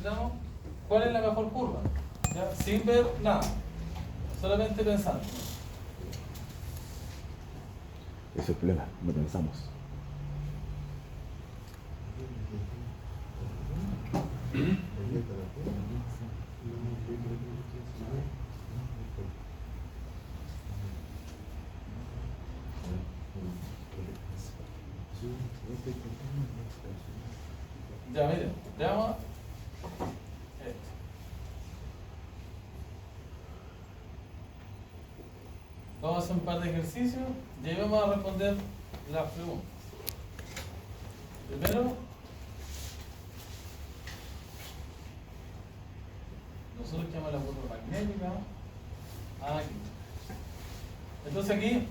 determinamos cuál es la mejor curva, ¿ya? Sin ver nada, solamente pensando. Ese es el problema, no pensamos. Ya, miren, veamos esto. Vamos a hacer un par de ejercicios y ahí vamos a responder las preguntas. Primero, nosotros llamamos la curva magnética. Aquí. Entonces aquí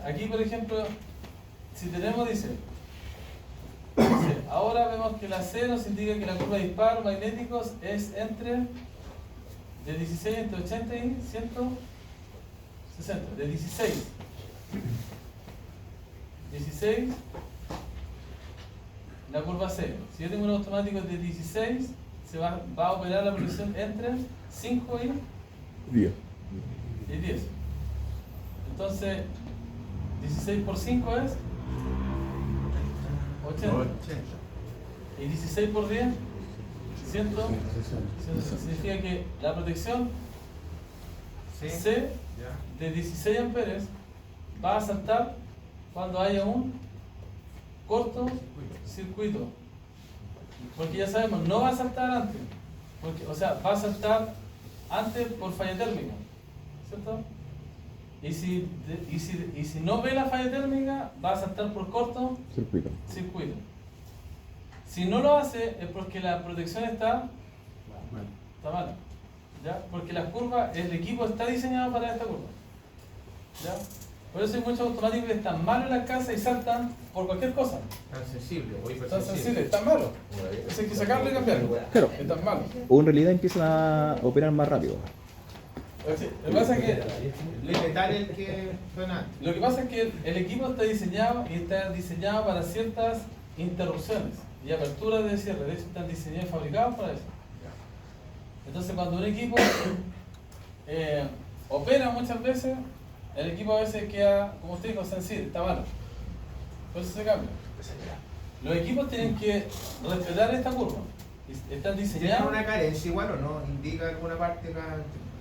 aquí por ejemplo, si tenemos, dice, ahora vemos que la C nos indica que la curva de disparos magnéticos es entre de 16 entre 80 y 160, de 16 la curva C. Si yo tengo un automático de 16, se va a operar la proyección entre 5 y 10. 10. Entonces, 16 por 5 es 80. Y 16 por 10, 100. Significa que la protección C de 16 amperes va a saltar cuando haya un corto circuito. Porque ya sabemos, no va a saltar antes. Porque, o sea, va a saltar antes por falla térmica. ¿Cierto? Y si no ve la falla térmica, va a saltar por corto circuito. Si no lo hace, es porque la protección está mala. ¿Ya? Porque las curvas, el equipo está diseñado para esta curva. ¿Ya? Por eso hay muchos automáticos que están malos en la casa y saltan por cualquier cosa. Tan sensible o Están sensibles, están malos. Eso hay que sacarlo y cambiarlo. Claro. Están malos. O en realidad empiezan a operar más rápido. Lo que pasa es que limitar el que suena. Lo que pasa es que el equipo está diseñado para ciertas interrupciones y aperturas de cierre. De hecho, están diseñados y fabricados para eso. Entonces, cuando un equipo opera muchas veces, el equipo a veces queda, como usted dijo, sensible, está malo. Por eso se cambia. Los equipos tienen que respetar esta curva. Están diseñados. ¿Tiene una carencia igual o no? ¿Indica alguna parte que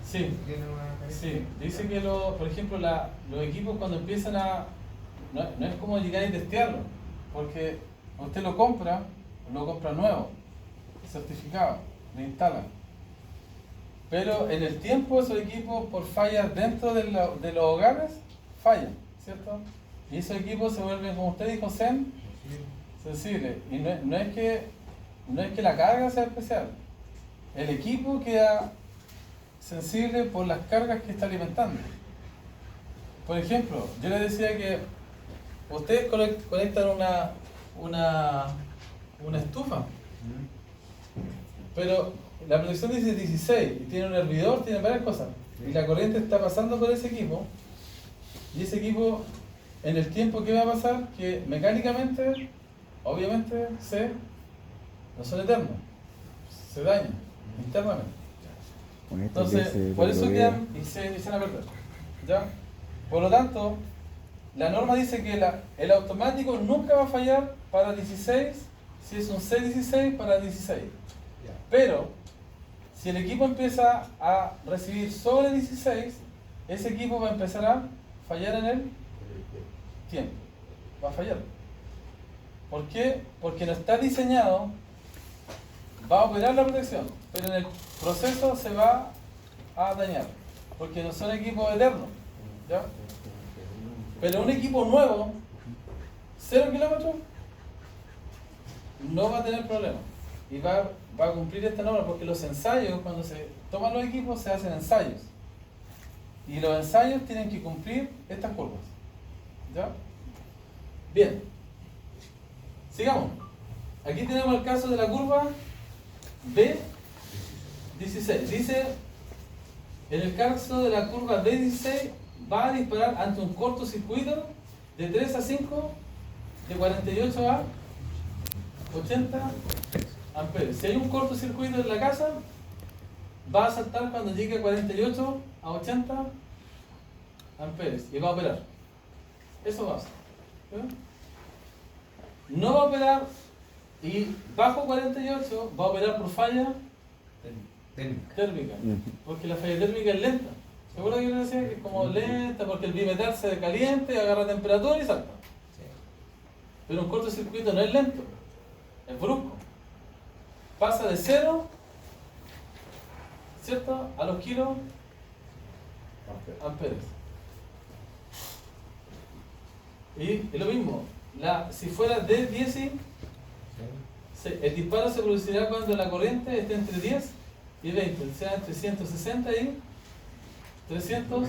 sí, tiene una carencia? Sí, dice que por ejemplo los equipos cuando empiezan a... No es como llegar y testearlo, porque usted lo compra nuevo, certificado, lo instalan. Pero en el tiempo esos equipos por fallas dentro de los hogares, fallan, ¿cierto? Y esos equipos se vuelven, como usted dijo, sensibles. Y no es que la carga sea especial, el equipo queda sensible por las cargas que está alimentando. Por ejemplo, yo les decía que ustedes conectan una estufa, pero la protección dice 16 y tiene un hervidor, tiene varias cosas, y la corriente está pasando por ese equipo, y ese equipo en el tiempo, ¿qué va a pasar? Que mecánicamente, obviamente, no son eternos, se dañan internamente. Entonces, por eso quedan y se echan a perder. ¿Ya? Por lo tanto, la norma dice que el automático nunca va a fallar para 16 si es un C16 para 16. Pero, si el equipo empieza a recibir sobre 16, ese equipo va a empezar a fallar en el tiempo. Va a fallar. ¿Por qué? Porque no está diseñado, va a operar la protección, pero en el proceso se va a dañar, porque no son equipos eternos, ¿ya? Pero un equipo nuevo, 0 kilómetros, no va a tener problema y va a cumplir esta norma, porque los ensayos, cuando se toman los equipos, se hacen ensayos y los ensayos tienen que cumplir estas curvas, ¿ya? Bien, sigamos. Aquí tenemos el caso de la curva B16. Dice, en el caso de la curva B16 va a disparar ante un cortocircuito de 3 a 5 de 48 a 80 amperes. Si hay un cortocircuito en la casa, va a saltar cuando llegue a 48 a 80 amperes y va a operar. Eso va a hacer. ¿Sí? No va a operar y bajo 48 va a operar por falla térmica, porque la falla térmica es lenta. ¿Seguro que yo le decía que es como lenta? Porque el bimetal se caliente, agarra temperatura y salta. Pero un cortocircuito no es lento, es brusco. Pasa de 0, ¿cierto?, a los kilos amperes. Y es lo mismo, si fuera de 10, el disparo se producirá cuando la corriente esté entre 10 y 20, o sea, entre 160 y 300,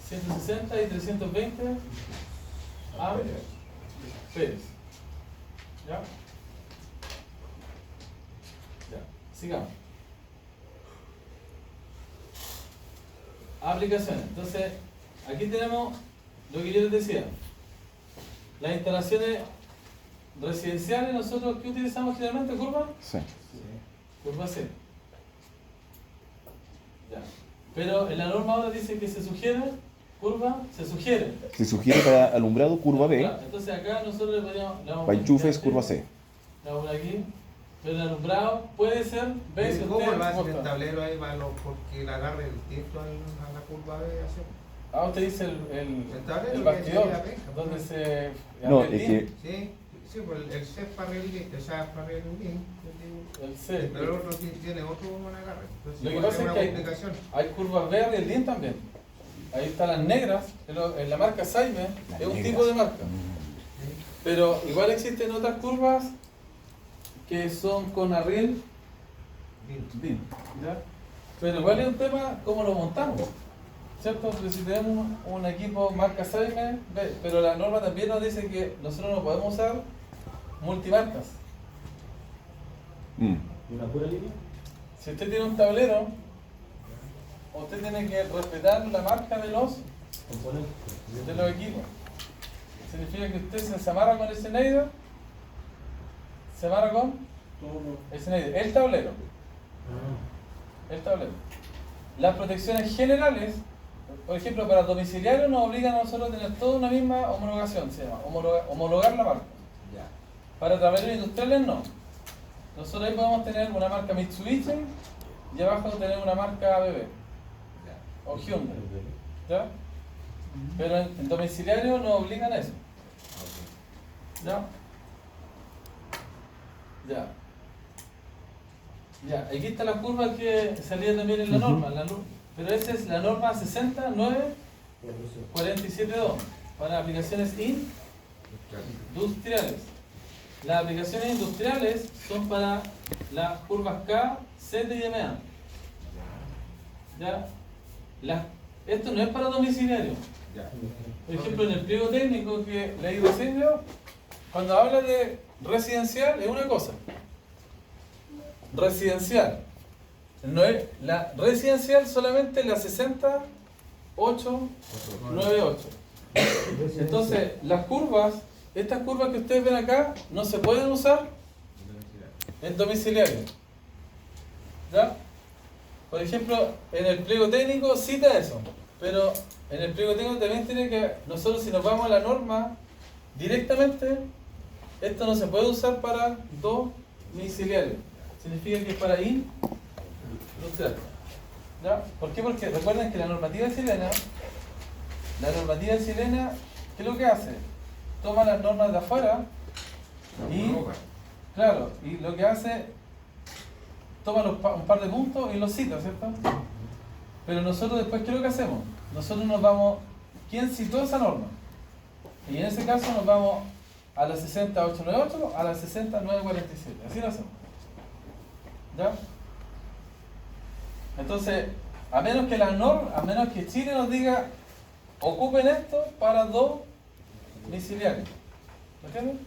160 y 320 amperes. ¿Ya? Ya, sigamos. Aplicaciones. Entonces, aquí tenemos lo que yo les decía. Las instalaciones residenciales, nosotros, ¿qué utilizamos generalmente? ¿Curva? Sí. Curva C. Ya. Pero en la norma ahora dice que se sugiere, curva, se sugiere. Se sugiere para alumbrado curva B, Claro, entonces acá nosotros le podríamos... para enchufes curva C. La vamos por aquí. Pero el alumbrado puede ser B si ¿Cómo usted va a ser gusta. el tablero ahí porque le agarre el tiempo a la curva B? Así? Ah, usted dice El tablero el que bastidor, sería penca, donde pues. se... No, el es link, que Sí, pues el C es para el link, o sea, para el link. el C. Pero el otro sí tiene otro buen agarre. Entonces, Lo que puede pasa ser es una que hay- complicación. Hay curvas verde y el DIN también. Ahí están las negras, pero en la marca Saime Las es un negras. tipo de marca. Pero igual existen otras curvas que son con arriel DIN. ¿Ya? Pero igual es un tema cómo lo montamos. ¿Cierto? Porque si tenemos un equipo marca Saime, pero la norma también nos dice que nosotros no podemos usar multimarcas. ¿Y una pura línea? Si usted tiene un tablero, usted tiene que respetar la marca de los Componentes. equipos. Significa que usted se amarra con el Schneider, se amarra con el Schneider, el tablero. El tablero. Las protecciones generales, por ejemplo, para domiciliario nos obligan a nosotros a tener toda una misma homologación, se llama, homologar la marca. Ya. Para tableros industriales no. Nosotros ahí podemos tener una marca Mitsubishi y abajo tener una marca ABB Ya. o Hyundai. ¿Ya? Pero en domiciliario nos obligan a eso. Ok. ¿Ya? Ya. Ya, aquí está la curva que salía también en la norma, pero esa es la norma 60947.2 para aplicaciones industriales. Las aplicaciones industriales son para las curvas K, Z y MA. ¿Ya? Esto no es para domiciliario. Ya. Por ejemplo, en el pliego técnico que leí recién yo, cuando habla de residencial es una cosa. Residencial. No es la residencial solamente la 60898. Entonces, las curvas, estas curvas que ustedes ven acá, no se pueden usar en domiciliario. ¿Ya? Por ejemplo, en el pliego técnico cita eso, pero en el pliego técnico también tiene que, nosotros si nos vamos a la norma directamente, esto no se puede usar para domiciliario. Significa que es para industrial. ¿Ya? ¿Por qué? Porque recuerden que la normativa chilena, ¿qué es lo que hace? Toma las normas de afuera y, claro, y lo que hace, toma un par de puntos y los cita, ¿cierto? Pero nosotros después, ¿qué es lo que hacemos? Nosotros nos vamos, ¿quién citó esa norma? Y en ese caso nos vamos a la 60898, a la 60947, así lo hacemos. ¿Ya? Entonces, a menos que Chile nos diga, ocupen esto para domiciliarios. ¿Me entienden?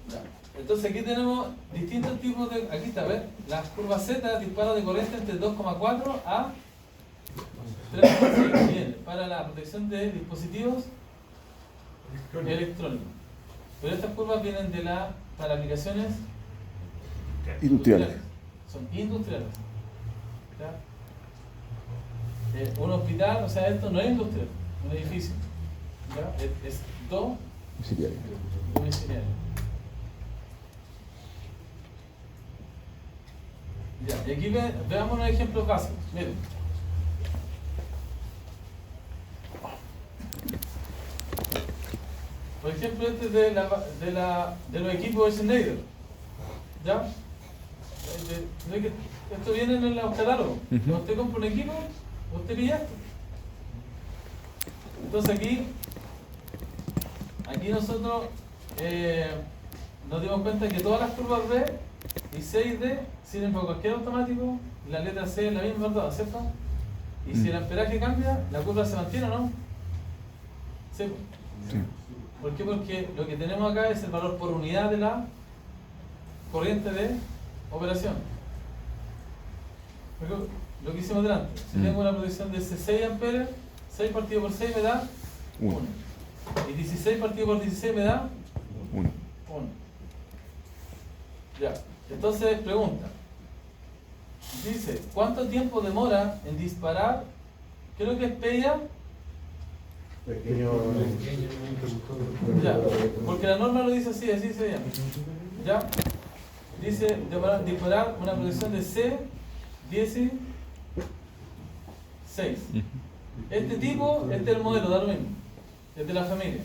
Ya. Entonces aquí tenemos distintos tipos de... Aquí está, ¿ves? Las curvas Z disparan de corriente entre 2,4 a 3,6 viene para la protección de dispositivos electrónicos. Pero estas curvas vienen para aplicaciones Industriales. Son industriales. ¿Ya? Un hospital, o sea, esto no es industrial, un edificio. ¿Ya? Es Auxiliares. domiciliario. Ya, y aquí veamos unos ejemplos básicos. Miren. Por ejemplo, este es de los equipos de Schneider. ¿Ya? Esto viene en el catálogo. Cuando usted compra un equipo, usted pilla esto. Entonces aquí nosotros nos dimos cuenta que todas las curvas B y C y D sirven para cualquier automático, y la letra C es la misma, ¿verdad? ¿Cierto? Y si el amperaje cambia, ¿la curva se mantiene o no? Sí. Sí. ¿Por qué? Porque lo que tenemos acá es el valor por unidad de la corriente de operación. Lo que hicimos delante, si tengo una protección de 6 amperes, 6 partido por 6 me da 1. Y 16 partido por 16 me da 1. 1. Ya, entonces pregunta. Dice, ¿cuánto tiempo demora en disparar? ¿Qué es lo que es PIA? Pequeño. Ya, porque la norma lo dice así, así se llama. ¿Ya? Dice disparar una protección de C16. Este tipo, este es el modelo, da lo mismo. Es de la familia.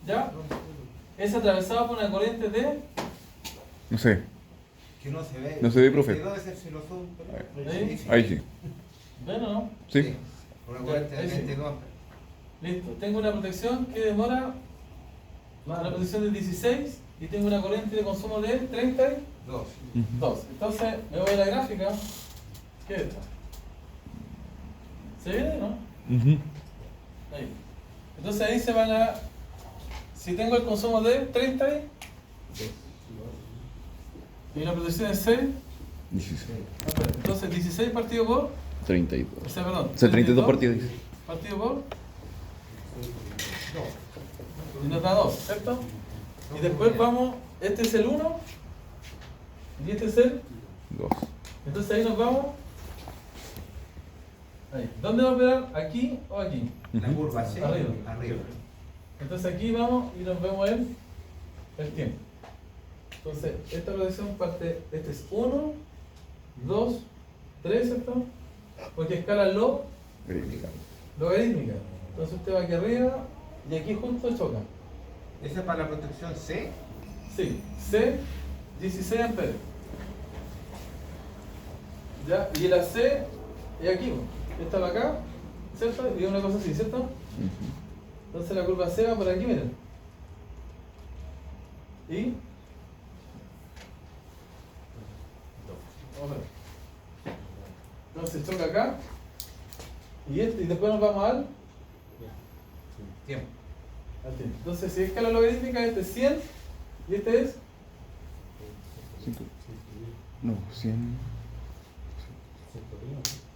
¿Ya? Es atravesado por una corriente de... No sé. Que no se ve. No se ve, profe. ¿Dónde es el xilofón? Ahí. Sí. ¿Ven o no? Sí. Una corriente de Ahí sí. 22 amperes. Listo. Tengo una protección que demora... Una protección de 16 y tengo una corriente de consumo de 32. Entonces, me voy a la gráfica. ¿Qué es esto? ¿Se viene, no? Ahí. Entonces ahí se van a... Si tengo el consumo de 30 y la protección es 6, 16. entonces 16 partido por... 32. O sea, perdón. O sea, 32 partidos. Partido por... Y nos da 2, ¿cierto? Y después vamos... Este es el 1 y este es el... 2. Entonces ahí nos vamos... Ahí. ¿Dónde va a operar? ¿Aquí o aquí? La curva C. Arriba. Arriba. Entonces aquí vamos y nos vemos el tiempo. Entonces, esta protección parte, este es 1, 2, 3, ¿cierto? Porque escala logarítmica. Entonces usted va aquí arriba y aquí justo choca. ¿Esa es para la protección C? Sí, C, 16 amperes. ¿Ya? Y la C es aquí, esta va acá, ¿cierto? Y una cosa así, ¿cierto? Entonces la curva C va por aquí, miren. Y... Vamos a ver. Entonces choca acá. Y después nos vamos al Tiempo. tiempo. Entonces si es escala logarítmica, este es 100 y este es No, 100.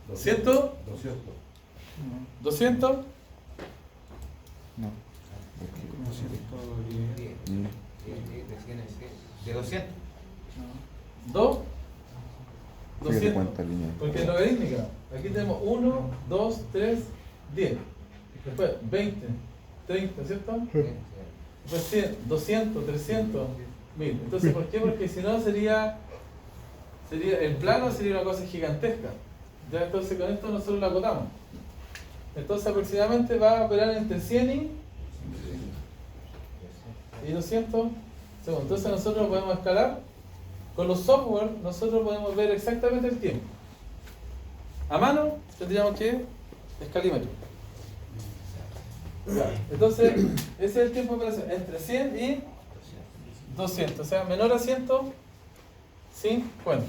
200. 200. No. De 200. 2. Fíjate 200. cuánta línea. Porque es logarítmica. Aquí tenemos 1, 2, 3, 10. Después 20, 30, ¿cierto? Después 100, 200, 300, 1000. Entonces, ¿por qué? Porque si no sería el plano sería una cosa gigantesca. Ya, entonces con esto nosotros lo acotamos. Entonces aproximadamente va a operar entre 100 y 200 segundos. Entonces nosotros podemos escalar. Con los software nosotros podemos ver exactamente el tiempo. A mano tendríamos que escalímetro. Ya, entonces ese es el tiempo de operación entre 100 y 200, o sea, menor a 150.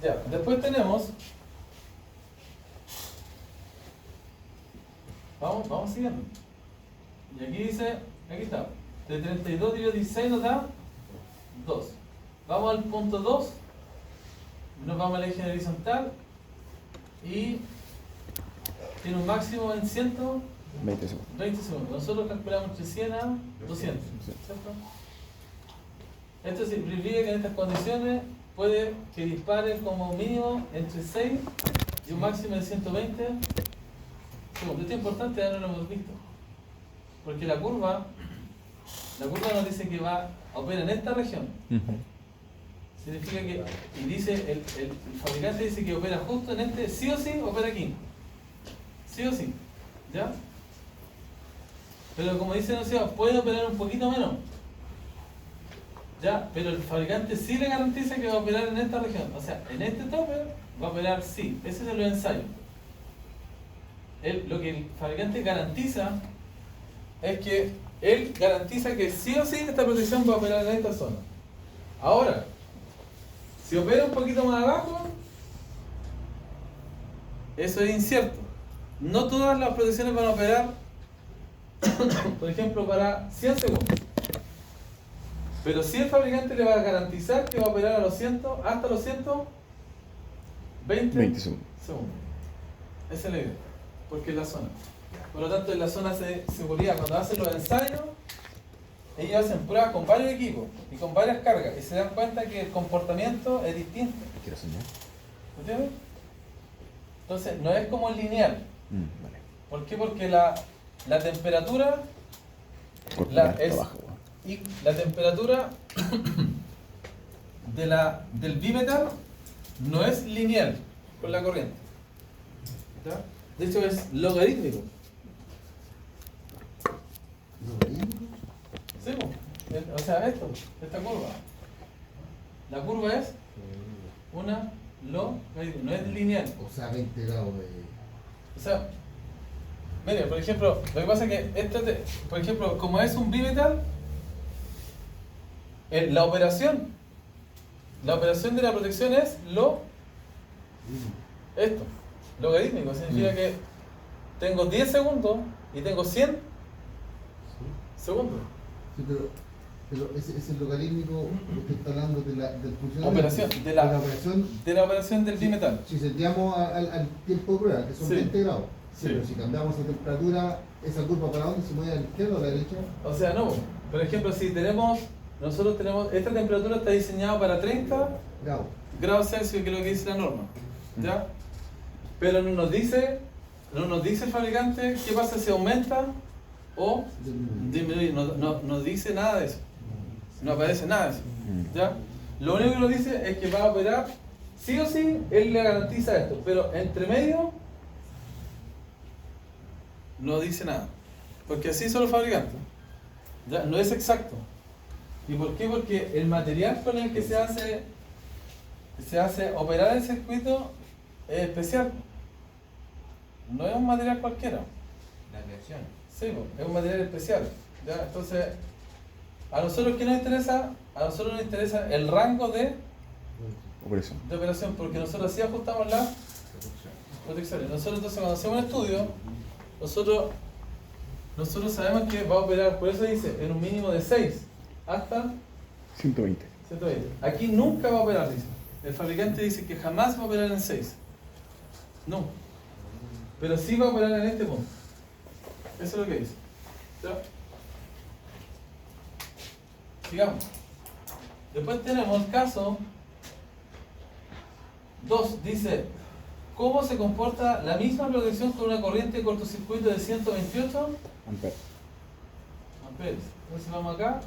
Ya, después tenemos... Vamos siguiendo. Y aquí dice, aquí está, de 32 dividido 16 nos da 2. Vamos al punto 2, nos vamos al eje horizontal y tiene un máximo en 120 20 segundos. segundos. Nosotros calculamos entre 100 a 200, ¿cierto? Esto significa que en estas condiciones puede que dispare como mínimo entre 6 y un máximo de 120 segundos. Esto es importante, ya no lo hemos visto. Porque la curva nos dice que va a operar en esta región. Significa que, y dice, el fabricante dice que opera justo en este, sí o sí, opera aquí. Sí o sí, ¿ya? Pero como dice Nociva, puede operar un poquito menos. ¿Ya? Pero el fabricante sí le garantiza que va a operar en esta región. O sea, en este tope va a operar sí. Ese es el ensayo. Lo que el fabricante garantiza es que él garantiza que sí o sí esta protección va a operar en esta zona. Ahora, si opera un poquito más abajo, eso es incierto. No todas las protecciones van a operar, por ejemplo, para 100 segundos. Pero sí el fabricante le va a garantizar que va a operar a los 100, hasta los 120 segundos. Esa es la idea, porque es la zona. Por lo tanto, en la zona de seguridad, cuando hacen los ensayos, ellos hacen pruebas con varios equipos y con varias cargas y se dan cuenta que el comportamiento es distinto. ¿Quiero soñar? ¿Entiendes? Entonces, no es como lineal. Vale. ¿Por qué? Porque la temperatura y la temperatura del bimetal no es lineal con la corriente. ¿Ya? De hecho es logarítmico. Sí, o sea, esta curva. La curva es una logarítmica, no es lineal. O sea, 20 grados de... O sea, mire, por ejemplo, lo que pasa es que por ejemplo, como es un bimetal, la operación de la protección es logarítmico, significa que tengo 10 segundos y tengo 100 segundos. Sí, pero ese logarítmico, usted está hablando del funcionamiento. Operación, de la operación del bimetal. Si seteamos al tiempo de prueba, que son 20 grados, Sí. pero si cambiamos la temperatura, ¿esa curva para dónde? ¿Se mueve a la izquierda o a la derecha? O sea, no. Por ejemplo, si nosotros tenemos, esta temperatura está diseñada para 30 grados Celsius, que es lo que dice la norma. ¿Ya? Pero no nos dice el fabricante qué pasa si aumenta o disminuye. No dice nada de eso. No aparece nada de eso. ¿Ya? Lo único que nos dice es que va a operar, sí o sí, él le garantiza esto. Pero entre medio, no dice nada. Porque así son los fabricantes. ¿Ya? No es exacto. ¿Y por qué? Porque el material con el que se hace operar el circuito es especial. No es un material cualquiera. La reacción. Sí, es un material especial. ¿Ya? Entonces, a nosotros ¿qué nos interesa? A nosotros nos interesa el rango de operación, porque nosotros así ajustamos las protecciones. Nosotros entonces cuando hacemos un estudio, nosotros sabemos que va a operar, por eso dice, en un mínimo de 6 hasta 120. Aquí nunca va a operar, dice. El fabricante dice que jamás va a operar en 6. No. Pero sí va a operar en este punto. Eso es lo que dice. ¿Ya? Sigamos. Después tenemos el caso 2. Dice, ¿cómo se comporta la misma protección con una corriente de cortocircuito de 128 amperes? Entonces vamos acá.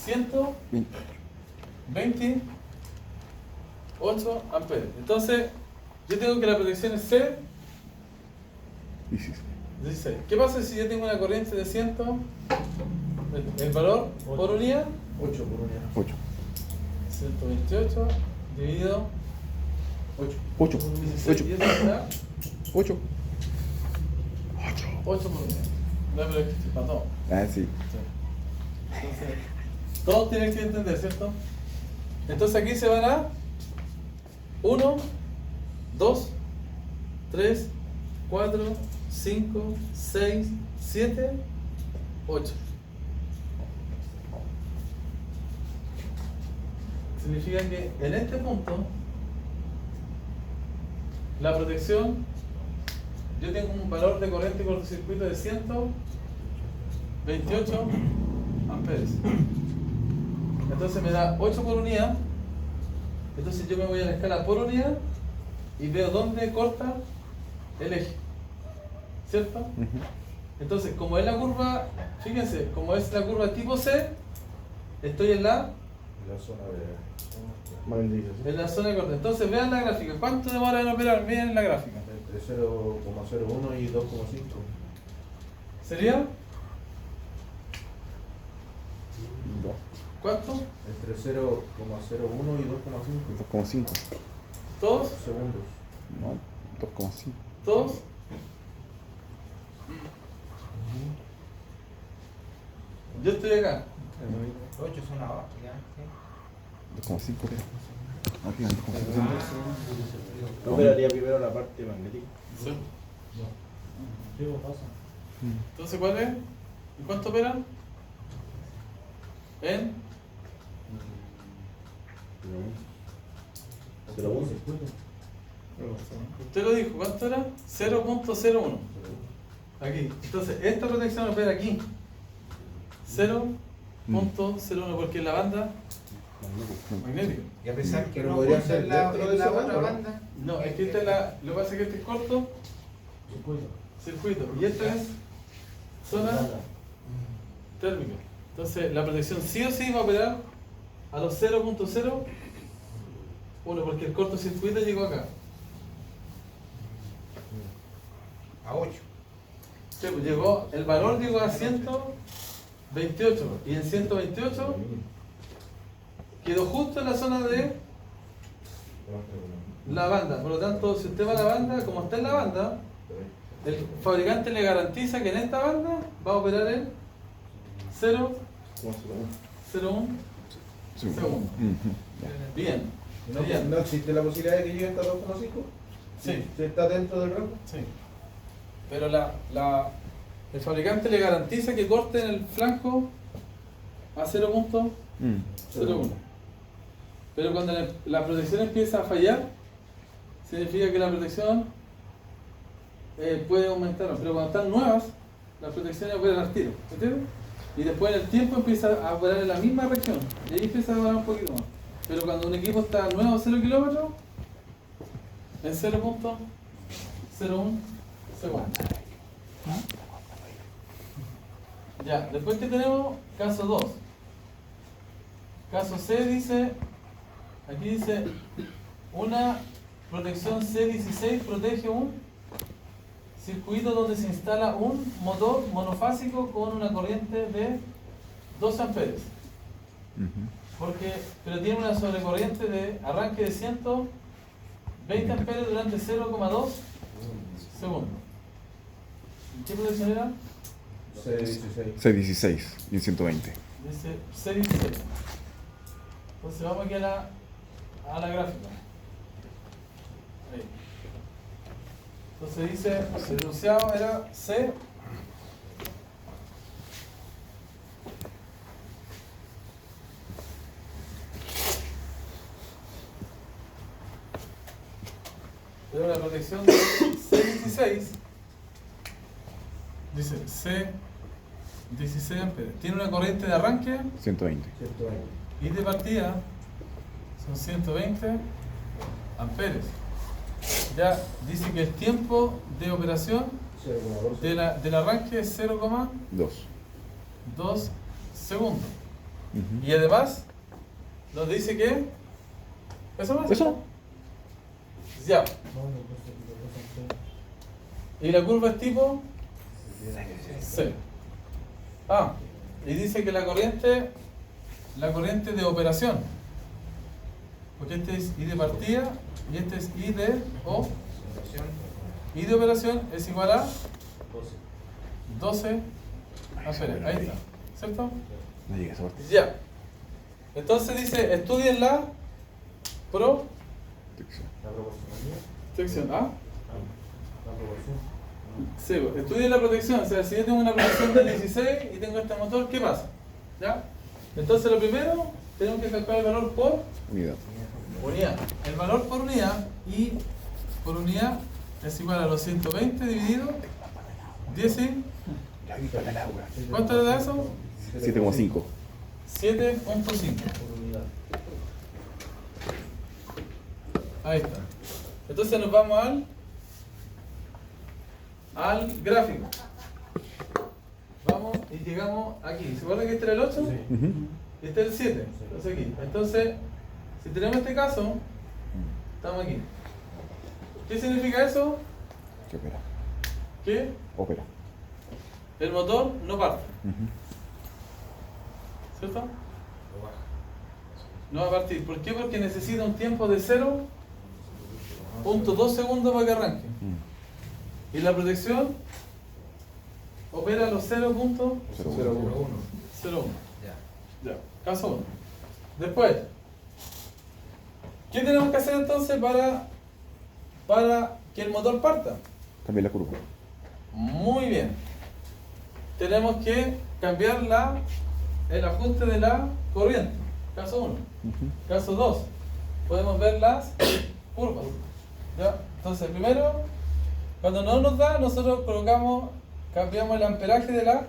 128 amperes. Entonces, yo tengo que la protección es C 16. ¿Qué pasa si yo tengo una corriente de 100? El valor por unidad 8 por unidad. 128 dividido 8. 16. ¿Y eso da? 8. 8 por unidad. No, pero es que estoy para todo. Ah, sí. Entonces, todos tienen que entender, ¿cierto? Entonces aquí se van a 1, 2, 3, 4, 5, 6, 7, 8. significa que en este punto la protección, yo tengo un valor de corriente y cortocircuito de 128 amperes. Entonces me da 8 por unidad. Entonces yo me voy a la escala por unidad y veo dónde corta el eje, ¿cierto? Entonces, como es la curva, fíjense, como es la curva tipo C, estoy en la zona de corte. Entonces vean la gráfica. ¿Cuánto demora en operar? Miren la gráfica. Entre 0,01 y 2,5. ¿Sería? 2. ¿Cuánto? Entre 0,01 y 2,5 2,5. ¿Todos? segundos. No, 2,5. ¿Todos? Yo estoy acá. 8 son abajo, ya. 2,5. Arriba, 2,5. Operaría primero la parte magnética. Sí. Entonces, ¿cuál es? ¿Y cuánto operan? En 0,1. usted lo dijo, ¿cuánto era? 0.01. Aquí. Entonces, esta protección opera aquí. 0.01 porque es la banda magnética. Y a pesar que Pero no podría corta ser en la, dentro de en la esa otra banda, ¿no? banda. No, es que esta es la. Lo que pasa es que este es corto circuito. Y esta es zona térmica. Entonces, la protección sí o sí va a operar a los 0.01 porque el cortocircuito llegó acá. A 8. Sí, pues llegó, el valor llegó a 128 y en 128 quedó justo en la zona de la banda. Por lo tanto, si usted va a la banda, como está en la banda, el fabricante le garantiza que en esta banda va a operar en 0,01 segundo. Bien. Bien. ¿No existe la posibilidad de que llegue hasta 2,5? Sí. ¿Si está dentro del rango? Sí. Pero el fabricante le garantiza que corte en el flanco a 0.01. Pero cuando la protección empieza a fallar, significa que la protección puede aumentar. Pero cuando están nuevas, las protecciones operan al tiro. ¿Entiendes? Y después en el tiempo empieza a operar en la misma región. Y ahí empieza a operar un poquito más. Pero cuando un equipo está nuevo a 0 kilómetros, en 0.01 segundo. Ya, después que tenemos caso 2. Caso C dice, aquí dice, una protección C16 protege un circuito donde se instala un motor monofásico con una corriente de 2 amperes. Pero tiene una sobrecorriente de arranque de 120 amperes durante 0,2 segundos. ¿Qué protección era? C16. C16 y en 120. Dice C16. Entonces vamos aquí a la gráfica. Ahí. Entonces dice, el enunciado era C. Pero la protección de C16 dice C16 amperes. Tiene una corriente de arranque 120. y de partida son 120 amperes. Ya dice que el tiempo de operación 0,12. del arranque es 0,2 2. segundos. Y además nos dice que eso no es. ¿Eso? Ya. Y la curva es tipo C. Y dice que la corriente de operación, porque este es I de partida y este es I de I de operación es igual a 12 amperes. Ahí está, ¿cierto? No llega a esa parte. Ya. Entonces dice, estudien la Protección. La proporcionalidad. protección. La proporción. Sí, estudien la protección. O sea, si yo tengo una protección de 16 y tengo este motor, ¿qué pasa? ¿Ya? Entonces lo primero tenemos que calcular el valor por Unidad. unidad. El valor por unidad y por unidad es igual a los 120 dividido 10 y... ¿Cuánto le da eso? 7,5. 7.5. Por unidad. Ahí está. Entonces nos vamos al gráfico. Vamos y llegamos aquí. ¿Se acuerdan que este era el 8? Y este es el 7. Entonces aquí. Entonces, si tenemos este caso, estamos aquí. ¿Qué significa eso? ¿Qué opera? Que Opera. el motor no parte. ¿Cierto? No va a partir. ¿Por qué? Porque necesita un tiempo de 0.2 segundos para que arranque. Y la protección opera a los 0.01. 0,1. Ya. Caso 1. Después, ¿qué tenemos que hacer entonces para que el motor parta? Cambiar la curva. Muy bien. Tenemos que cambiar el ajuste de la corriente. Caso 1. Caso 2. Podemos ver las curvas. ¿Ya? Entonces, primero, cuando no nos da, nosotros cambiamos el amperaje de la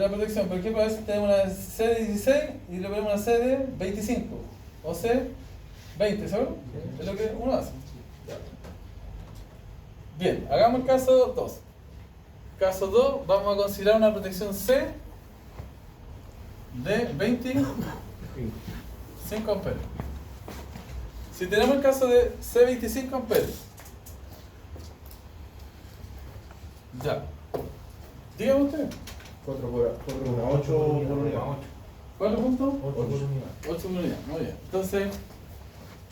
protección. Por ejemplo, a veces tenemos una C de 16 y le ponemos una C de 25 o C 20, ¿seguro? Es lo que uno hace. Bien, hagamos el caso 2. Caso 2, vamos a considerar una protección C de 25 amperes. Si tenemos el caso de C 25 amperes, ya, dígame usted. 4 por 8 por unidad. 4 puntos, 8 por unidad. 8 por unidad, muy bien. Entonces,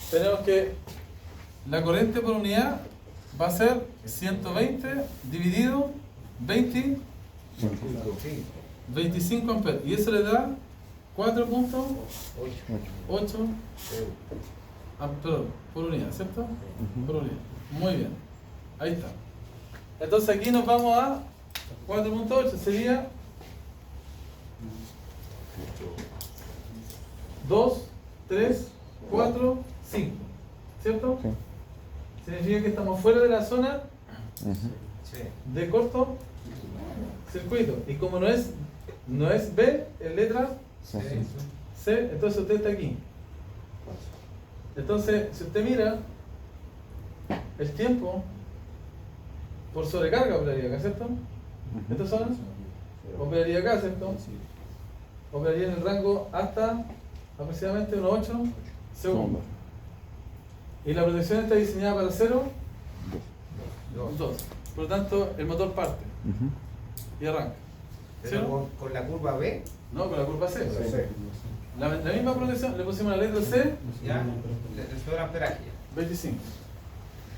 tenemos que la corriente por unidad va a ser 120 dividido 25 amperes. Y eso le da 4.8 amperes por unidad, ¿cierto? Por unidad. Muy bien. Ahí está. Entonces aquí nos vamos a 4.8, sería 2, 3, 4, 5. ¿Cierto? Sí. Significa que estamos fuera de la zona de corto circuito. Y como no es B, es letra Sí. C, entonces usted está aquí. Entonces, si usted mira, el tiempo por sobrecarga operaría acá, ¿cierto? Esta zona operaría acá, ¿cierto? Operaría en el rango hasta aproximadamente unos 8 segundos. Y la protección está diseñada para 0, 2. Por lo tanto, el motor parte y arranca. Pero con la curva B, No, con la curva C. Sí. La misma protección, le pusimos la letra C, ya, le sobra amperaje. 25.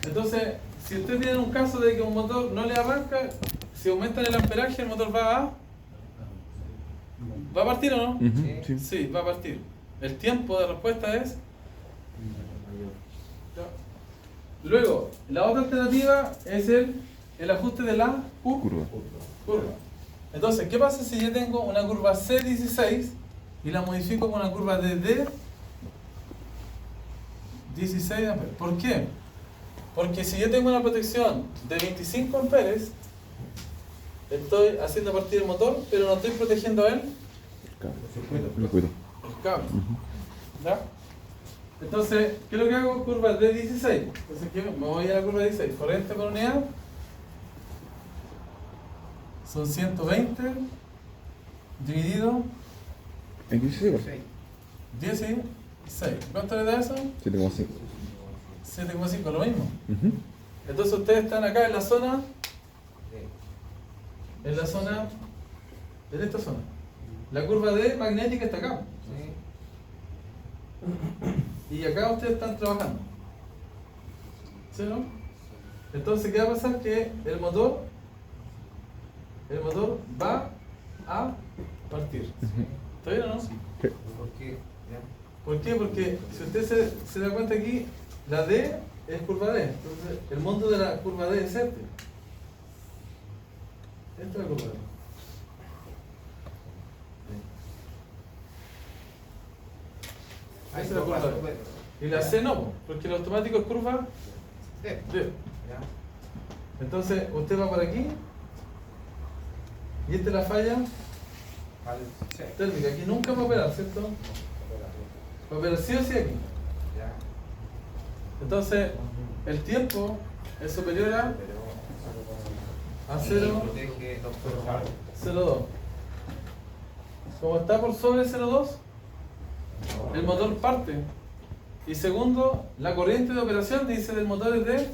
Entonces, si usted tiene un caso de que un motor no le arranca, si aumentan el amperaje, el motor ¿va a partir o no? Sí. Sí, va a partir. El tiempo de respuesta es... Luego, la otra alternativa es el ajuste de la curva. Entonces, ¿qué pasa si yo tengo una curva C16 y la modifico con una curva de D16 amperes? ¿Por qué? Porque si yo tengo una protección de 25 amperes, estoy haciendo partir el motor, pero no estoy protegiendo el Circuito. cable. ¿Ya? Entonces, ¿qué es lo que hago? Curva de 16. Entonces, ¿qué? Me voy a la curva de 16. Corriente por unidad son 120 dividido ¿En 16? 16. ¿Cuánto le da eso? 7,5. 7,5, lo mismo. Entonces ustedes están acá en la zona, en esta zona. La curva D magnética está acá. Y acá ustedes están trabajando. ¿Sí o no? Entonces, ¿qué va a pasar? Que el motor va a partir. ¿Está bien o no? ¿Por qué? ¿Por qué? Porque si usted se da cuenta aquí, la D es curva D. Entonces, el monto de la curva D es este. Esta es la curva D. Esa es la curva D. Y la C no, porque el automático es curva D. Entonces, usted va por aquí. Y esta es la falla térmica. Aquí nunca va a operar, ¿cierto? Va a operar sí o sí aquí. Entonces, el tiempo es superior a 0,02. Como está por sobre 0,2, el motor parte. Y segundo, la corriente de operación dice del motor es de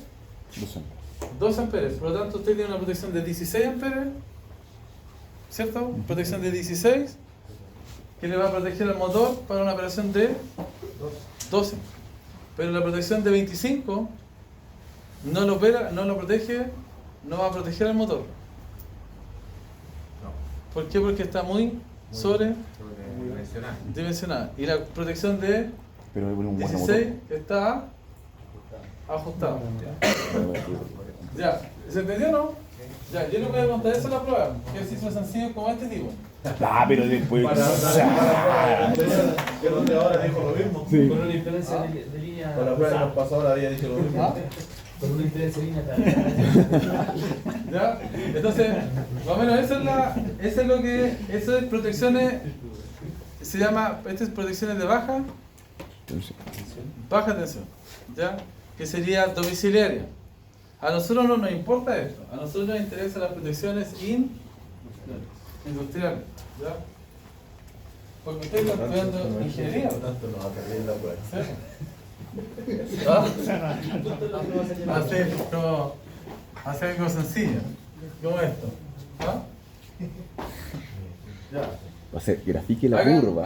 2 amperes. Por lo tanto, usted tiene una protección de 16 amperes, ¿cierto? Protección de 16, que le va a proteger al motor para una operación de 12. Pero la protección de 25 no lo protege, no va a proteger al motor. ¿Por qué? Porque está muy sobredimensionada. Y la protección de 16 está ajustada. Ya, ¿se entendió o no? Ya, yo le voy a contar eso en la prueba. Que es hizo sencillo como este tipo. Pero después. Que donde ahora dijo lo mismo. Sí. Con una diferencia de línea. Con la prueba que nos pasó ahora había dicho lo mismo. Con una diferencia de línea. ¿Ya? Entonces, más o menos eso es protecciones, se llama, estas protecciones de baja tensión, ¿ya? Que sería domiciliaria. A nosotros no nos importa esto, a nosotros nos interesan las protecciones industriales, ¿ya? Porque ustedes están estudiando ingeniería. Por tanto, nos va a perder la prueba. Hacer algo sencillo, como esto. ¿Ah? Ya. O sea, grafique la Hagan- curva.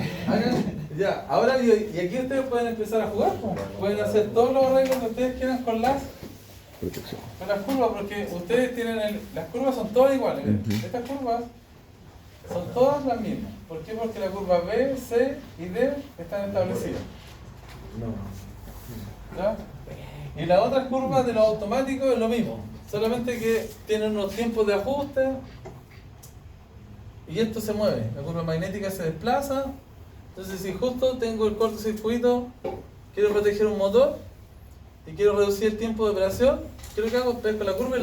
Ya, ahora y aquí ustedes pueden empezar a jugar, ¿no? Pueden hacer todos los arreglos que ustedes quieran con las curvas, porque ustedes tienen las curvas son todas iguales. Ujú. Estas curvas son todas las mismas. ¿Por qué? Porque la curva B, C y D están establecidas. ¿Ya? Y las otras curvas de los automáticos es lo mismo, solamente que tienen unos tiempos de ajuste y esto se mueve, la curva magnética se desplaza. Entonces, si justo tengo el cortocircuito, quiero proteger un motor y quiero reducir el tiempo de operación, ¿qué es lo que hago? Pesco la curva y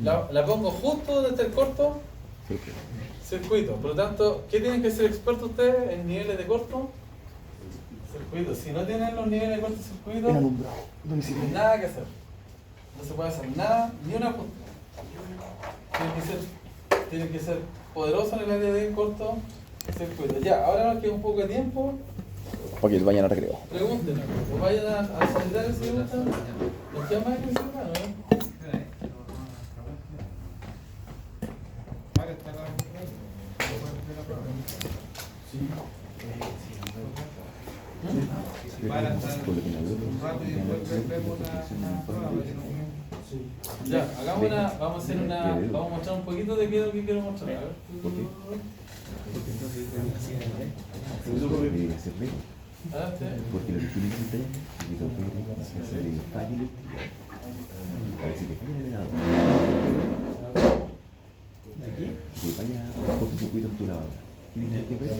la pongo justo donde está el cortocircuito. Por lo tanto, ¿qué tienen que ser expertos ustedes en niveles de cortocircuito? Si no tienen los niveles de cortocircuito, no hay nada que hacer. No se puede hacer nada, ni un ajuste. Tienen que ser poderosos en el área de cortocircuito. Ya, ahora nos queda un poco de tiempo. Para que vayan a recreo. Pregúntenos, o vayan a solicitar si gustan. ¿Nos queda más que decir, no? Para estar un rato y después vemos la prueba. Ya, vamos a mostrar un poquito de qué es lo que quiero mostrar. A ver. Adelante. Porque lo que tú necesitas es que lo que se le falle el a ver si te falla el elevador. Que vaya con tu circuito en tu lavadora. ¿Tienes que ver?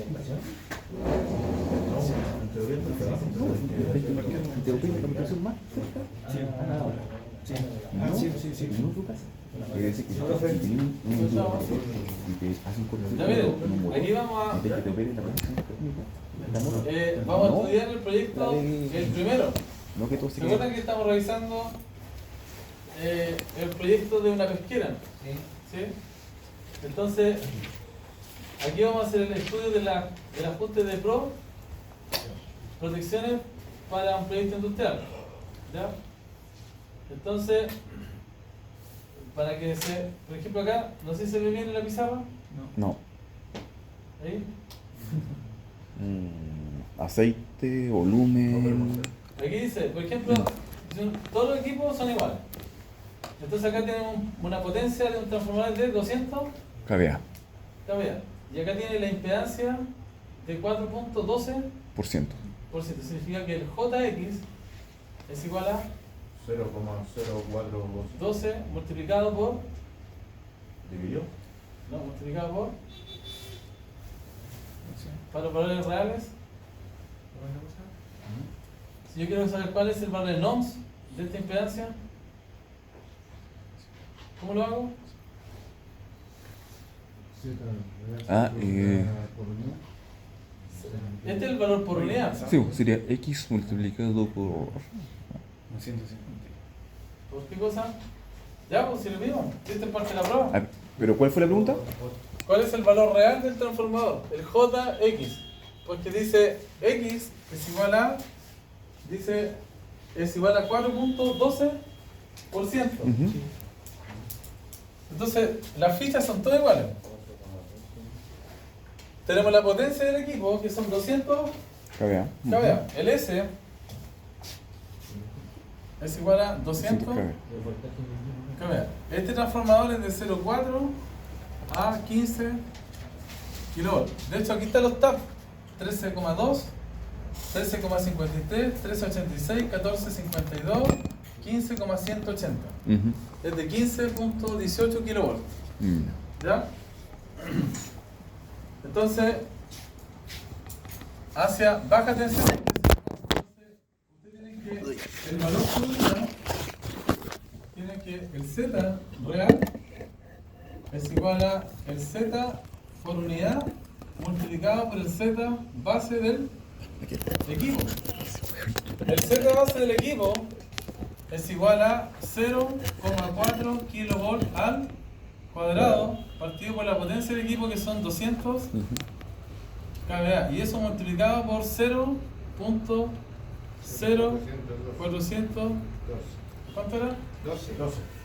¿Te opera la protección más cerca a la hora? No tu casa. Quiere decir que si tienes un inductor y te hace un Ya miren, cortocircuito en un motor, aquí vamos y te opere la protección térmica, a estudiar el proyecto, el primero. no que todo se Recuerden que estamos revisando el proyecto de una pesquera. ¿Sí? Entonces, aquí vamos a hacer el estudio del ajuste de protecciones para un proyecto industrial. ¿Ya? Entonces, para que por ejemplo acá, no sé si se ve bien en la pizarra. No. Ahí. Aceite, volumen. Aquí dice, por ejemplo, todos los equipos son iguales. Entonces acá tenemos una potencia de un transformador de 200 kVA. kVA. Y acá tiene la impedancia de 4.12%. Significa que el JX es igual a 0,042 12 multiplicado por... dividió. No, multiplicado por... Para los valores reales, Si yo quiero saber cuál es el valor en ohms de esta impedancia, ¿cómo lo hago? Ah, por unidad. Este es el valor por unidad. sí, pues, sería X multiplicado por... 150. ¿Por qué cosa? Ya, pues si lo mismo. Esta es parte de la prueba. Ah, ¿pero cuál fue la pregunta? ¿Cuál es el valor real del transformador? El JX. Porque dice X es igual a... Dice es igual a 4.12%. Ujú. Entonces, las fichas son todas iguales. Tenemos la potencia del equipo, que son 200 KVA. kVA. El S es igual a 200 KVA. kVA. Este transformador es de 0,4 a 15 kV. De hecho, aquí están los TAP. 13,2, 13,53, 13,86, 14,52, 15,180. Ujú. Es de 15.18 kV. Mm. ¿Ya? Entonces, hacia baja tensión. Entonces, usted tiene que, el valor por unidad, tiene que el Z real es igual a el Z por unidad multiplicado por el Z base del equipo. El Z base del equipo es igual a 0,4 kV al cuadrado partido por la potencia del equipo, que son 200 kVA, y eso multiplicado por 0.0400, ¿cuánto era?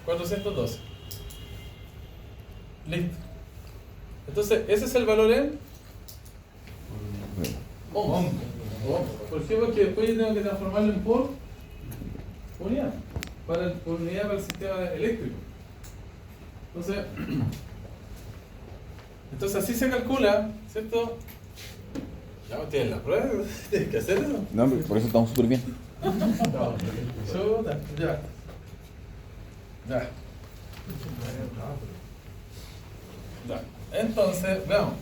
412. Listo. Entonces, ese es el valor en ohms. ¿Por qué? Porque después yo tengo que transformarlo en por unidad, por unidad para el sistema eléctrico. Entonces así se calcula, ¿cierto? Ya tienes la prueba, tienes que hacer eso. No, pero por eso estamos súper bien. Chuta, ya. Ya. Ya. Entonces, vamos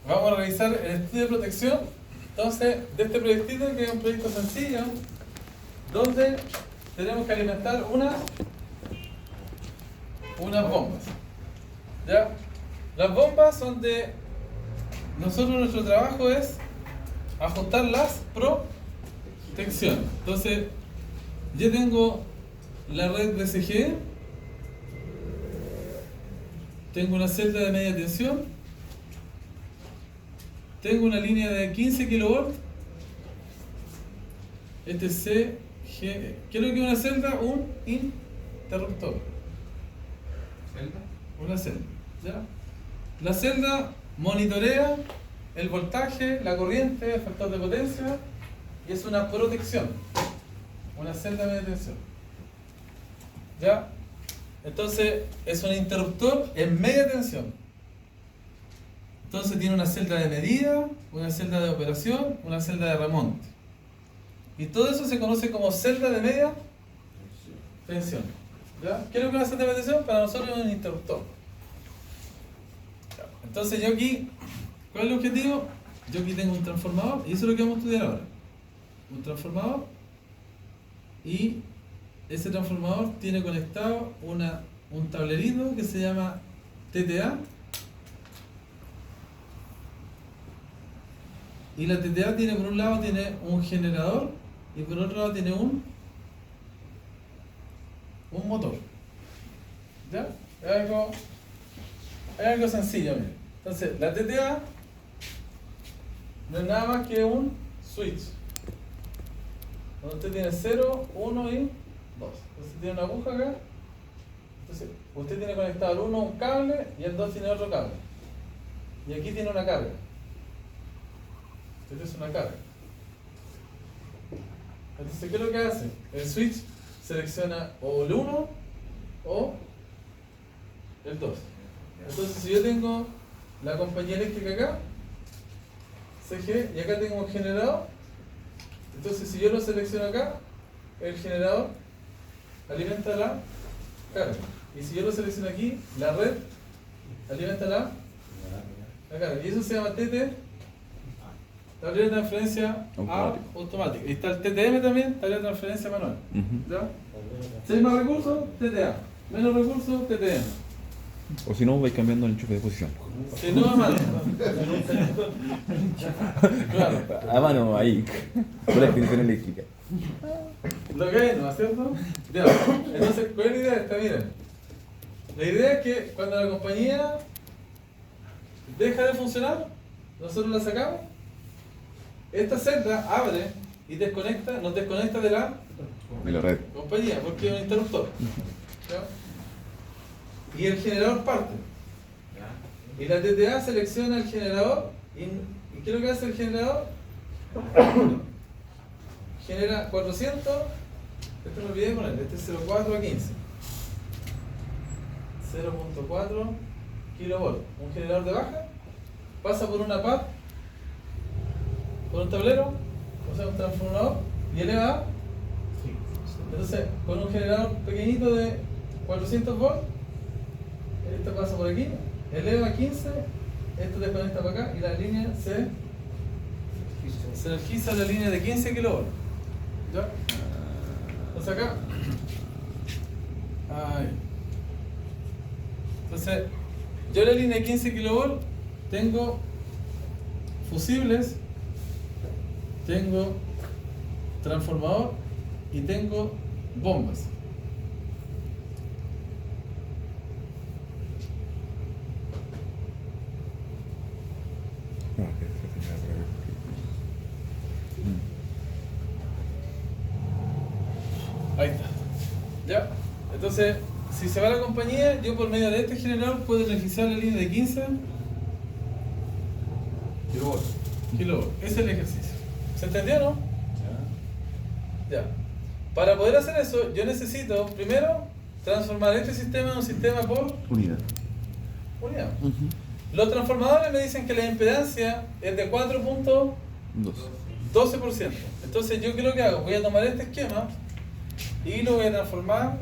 a revisar el estudio de protección. Entonces, de este proyectito, que es un proyecto sencillo, donde tenemos que alimentar unas bombas. ¿Ya? Las bombas son de... nuestro trabajo es ajustar las protecciones. Entonces, yo tengo la red BCG, tengo una celda de media tensión, tengo una línea de 15 kV, este es CG. ¿Qué es lo que es una celda? Un interruptor. Una celda, ¿ya? La celda monitorea el voltaje, la corriente, el factor de potencia, y es una protección, una celda de media tensión, ¿ya? Entonces es un interruptor en media tensión. Entonces tiene una celda de medida, una celda de operación, una celda de remonte, y todo eso se conoce como celda de media tensión. ¿Ya? ¿Qué es lo que es una celda de media tensión? Para nosotros es un interruptor. Entonces yo aquí, ¿cuál es el objetivo? Yo aquí tengo un transformador, y eso es lo que vamos a estudiar ahora. Un transformador, y ese transformador tiene conectado un tablerito que se llama TTA, y la TTA tiene, por un lado tiene un generador, y por otro lado tiene un motor. ¿Ya? Es algo sencillo, miren. Entonces, la TTA no es nada más que un switch, donde usted tiene 0, 1 y 2. Entonces tiene una aguja acá. Entonces, usted tiene conectado al 1 un cable y al 2 tiene otro cable. Y aquí tiene una carga. Esto es una carga. Entonces, ¿qué es lo que hace? El switch selecciona o el 1 o el 2. Entonces, si yo tengo la compañía eléctrica acá, CG, y acá tengo un generador, entonces si yo lo selecciono acá, el generador alimenta la carga. Y si yo lo selecciono aquí, la red alimenta la carga. Y eso se llama TT. tablero de transferencia automática. Y está el TTM también, tablero de transferencia manual. ¿Ya? Si hay más recursos, TTA. Menos recursos, TTM. O si no, vais cambiando el enchufe de posición. Si no, a mano. Claro. A mano, ahí. Con la extensión eléctrica. Lo que hay, ¿no es cierto? Ya. Entonces, ¿cuál es la idea esta? Miren. La idea es que cuando la compañía deja de funcionar, nosotros la sacamos, esta celda abre y desconecta, nos desconecta de la red. compañía, porque es un interruptor. ¿Ya? Y el generador parte. Y la TTA selecciona el generador. ¿Y qué es lo que hace el generador? Genera 400. Esto me olvidé poner. Este es 0,4 a 15. 0.4 kilovolts. Un generador de baja. Pasa por una pad. Por un tablero. O sea, un transformador. Y eleva. Entonces, con un generador pequeñito de 400 volts. Esto pasa por aquí, eleva a 15, esto desconecta para acá y la línea se energiza la línea de 15 kilovolts. ¿Ya? Entonces acá. Ahí. Entonces, yo en la línea de 15 kilovolts tengo fusibles, tengo transformador y tengo bombas. Ahí está. ¿Ya? Entonces, si se va la compañía, yo por medio de este generador puedo beneficiar la línea de 15 kilovolts. Ese es el ejercicio. ¿Se entendió, no? Ya. Para poder hacer eso, yo necesito primero transformar este sistema en un sistema por Unidad. unidad. Los transformadores me dicen que la impedancia es de 4.12%. Entonces, ¿yo qué es lo que hago? Voy a tomar este esquema y lo voy a transformar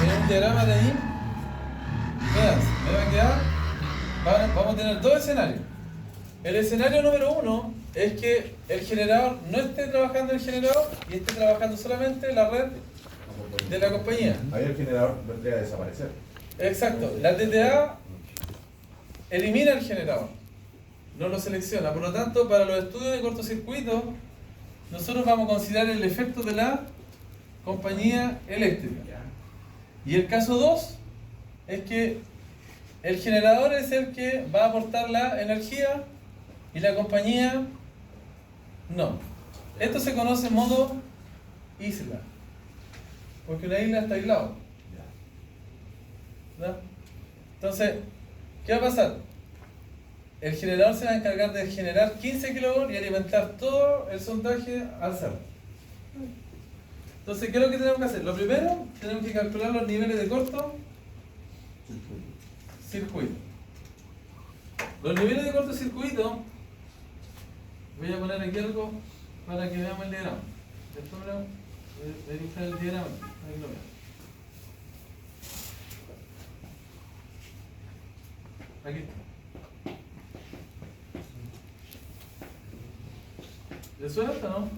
en un diagrama de ahí. Vean, me va a quedar. Vamos a tener dos escenarios. El escenario número 1 es que el generador no esté trabajando el generador y esté trabajando solamente la red de la compañía. Ahí el generador vendría a desaparecer. Exacto. La TTA elimina el generador, no lo selecciona. Por lo tanto, para los estudios de cortocircuito, nosotros vamos a considerar el efecto de la compañía eléctrica. Y el caso 2 es que el generador es el que va a aportar la energía y la compañía no. Esto se conoce en modo isla, porque una isla está aislado. ¿No? Entonces, ¿qué va a pasar? El generador se va a encargar de generar 15 kV y alimentar todo el sondaje al cerro. Entonces, ¿qué es lo que tenemos que hacer? Lo primero, tenemos que calcular los niveles de cortocircuito. Los niveles de cortocircuito, voy a poner aquí algo para que veamos el diagrama. Después voy a dibujar el diagrama para que lo vean. Aquí está. ¿Le suena esto, no?